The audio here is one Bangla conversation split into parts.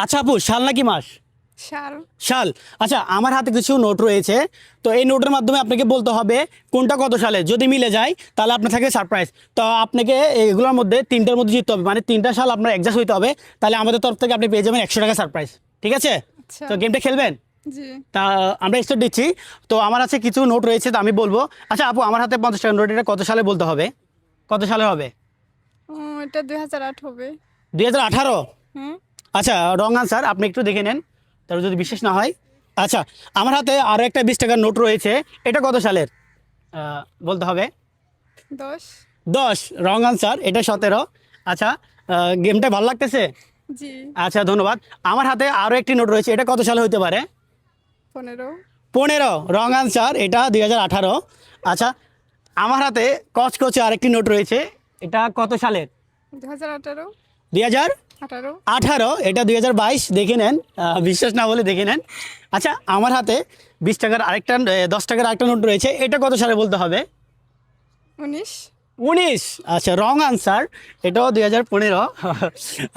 আচ্ছা আপু, শাল নাকি মাস? শাল। শাল। আচ্ছা, আমার হাতে কিছু নোট রয়েছে, তো এই নোটের মাধ্যমে আপনাকে বলতে হবে কোনটা কত সালে। যদি মিলে যায় তাহলে আপনার থাকে সারপ্রাইজ। তো আপনাকে এগুলোর মধ্যে তিনটার মধ্যে জিততে হবে, মানে তিনটা সাল আপনার অ্যাডজাস্ট হইতে হবে। তাহলে আমাদের তরফ থেকে আপনি পেয়ে যাবেন 100 টাকা সারপ্রাইজ। ঠিক আছে? আচ্ছা। তো গেমটা খেলবেন? জি। তা আমরা স্টার্ট দিচ্ছি। তো আমার আছে কিছু নোট রয়েছে, তো আমি বলবো। আচ্ছা আপু, আমার হাতে 50 টাকা নোট, এটা কত সালে বলতে হবে? কত সালে হবে? এটা 2008 হবে। 2018? হুম। আচ্ছা, রং আনসার। আপনি একটু দেখে নেন, তাহলে যদি বিশ্বাস না হয়। আচ্ছা, আমার হাতে আরও একটা 20 টাকার নোট রয়েছে, এটা কত সালের বলতে হবে? 10। 10, রং আনসার, এটা 17। আচ্ছা, গেমটা ভালো লাগতেছে? জি। আচ্ছা, ধন্যবাদ। আমার হাতে আরও একটি নোট রয়েছে, এটা কত সালে হতে পারে? 15। 15, রং আনসার, এটা 2018। আচ্ছা, আমার হাতে কচকচে আরেকটি নোট রয়েছে, এটা কত সালের? 2018। 2018, 18। এটা 2022। দেখে নেন, বিশ্বাস না বলে দেখে নেন। আচ্ছা, আমার হাতে 20 টাকার আরেকটা 10 টাকার আরেকটা নোট রয়েছে, এটা কত সালে বলতে হবে? 19। 19। আচ্ছা, রং আনসার, এটাও 2015।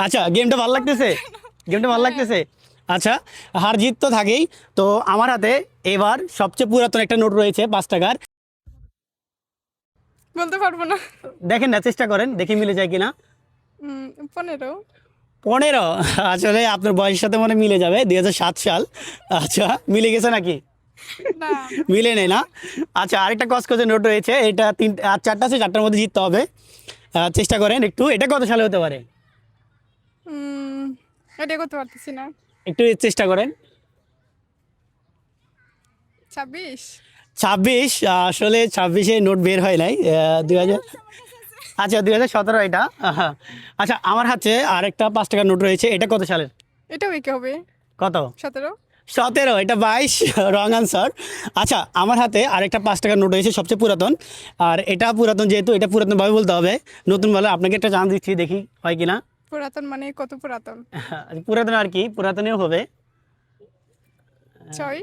আচ্ছা, গেমটা ভালো লাগতেছে? গেমটা ভালো লাগতেছে? আচ্ছা, হার জিত তো থাকেই। তো আমার হাতে এবার সবচেয়ে পুরাতন একটা নোট রয়েছে 5 টাকার। বলতে পারবো না। দেখেন না, চেষ্টা করেন, দেখে মিলে যায় কিনা। 15। 15? আসলে আপনার বয়সের সাথে মনে হয় মিলে যাবে, 2007 সাল। আচ্ছা, মিলে গেছে নাকি? না। মিলে নেই না? আচ্ছা, আরেকটা কসকসের নোট রয়েছে, এটা তিন আর চারটা আছে, চারটার মধ্যে জিততে হবে। চেষ্টা করেন একটু, এটা কত সালে হতে পারে? এটা করতে পারতেছি না। একটু চেষ্টা করেন। 26। 26? আসলে 26-এ নোট বের হয় নাই, 2000। আচ্ছা, 2017 এটা। আচ্ছা, আমার হাতে আরেকটা 5 টাকার নোট রয়েছে, এটা কত সালের? এটাও একে হবে। কত? 17। 17, এটা 22। Wrong answer. আচ্ছা, আমার হাতে আরেকটা 5 টাকার নোট রয়েছে, সবচেয়ে পুরাতন। আর এটা পুরাতন, যেহেতু এটা পুরাতনভাবে বলতে হবে, নতুন বলে আপনাকে একটা চান্স দিচ্ছি, দেখি হয় কিনা। পুরাতন মানে কত পুরাতন? পুরাতন আর কি, পুরাতনও হবে। 6।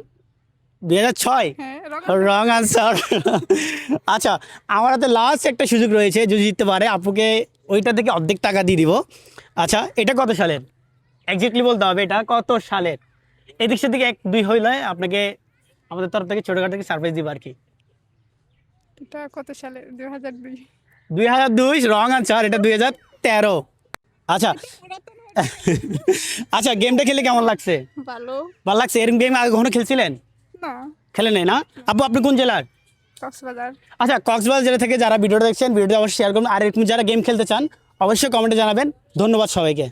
2006? হ্যাঁ, রং। Wrong answer. আচ্ছা, আমার হাতে লাস্ট একটা সুযোগ রয়েছে, যদি জিততে পারে আপুকে ওইটা থেকে অর্ধেক টাকা দিয়ে দিব। আচ্ছা, এটা কত সালের? এক্স্যাক্টলি বলতে হবে এটা কত সালের। এদিক সেদিক 1-2 হইলে আপনাকে আমাদের তরফ থেকে ছোটোখাটো থেকে সারপ্রাইজ দিব আর কি। এটা কত সালে? 2002। 2002, রং আনসার, এটা 2013। আচ্ছা। পুরাতন। আচ্ছা, গেমটা খেলে কেমন লাগছে? ভালো। ভালো লাগছে? এরকম গেম আগে কখনো খেলছিলেন? না। খেলেন নাই না? আপু, আপনি কোন জেলার? কক্সবাজার। আচ্ছা, কক্সবাজার জেলা থেকে যারা ভিডিওটা দেখছেন, ভিডিওটা অবশ্যই শেয়ার করুন। আর এরকম যারা গেম খেলতে চান অবশ্যই কমেন্টে জানাবেন। ধন্যবাদ সবাইকে।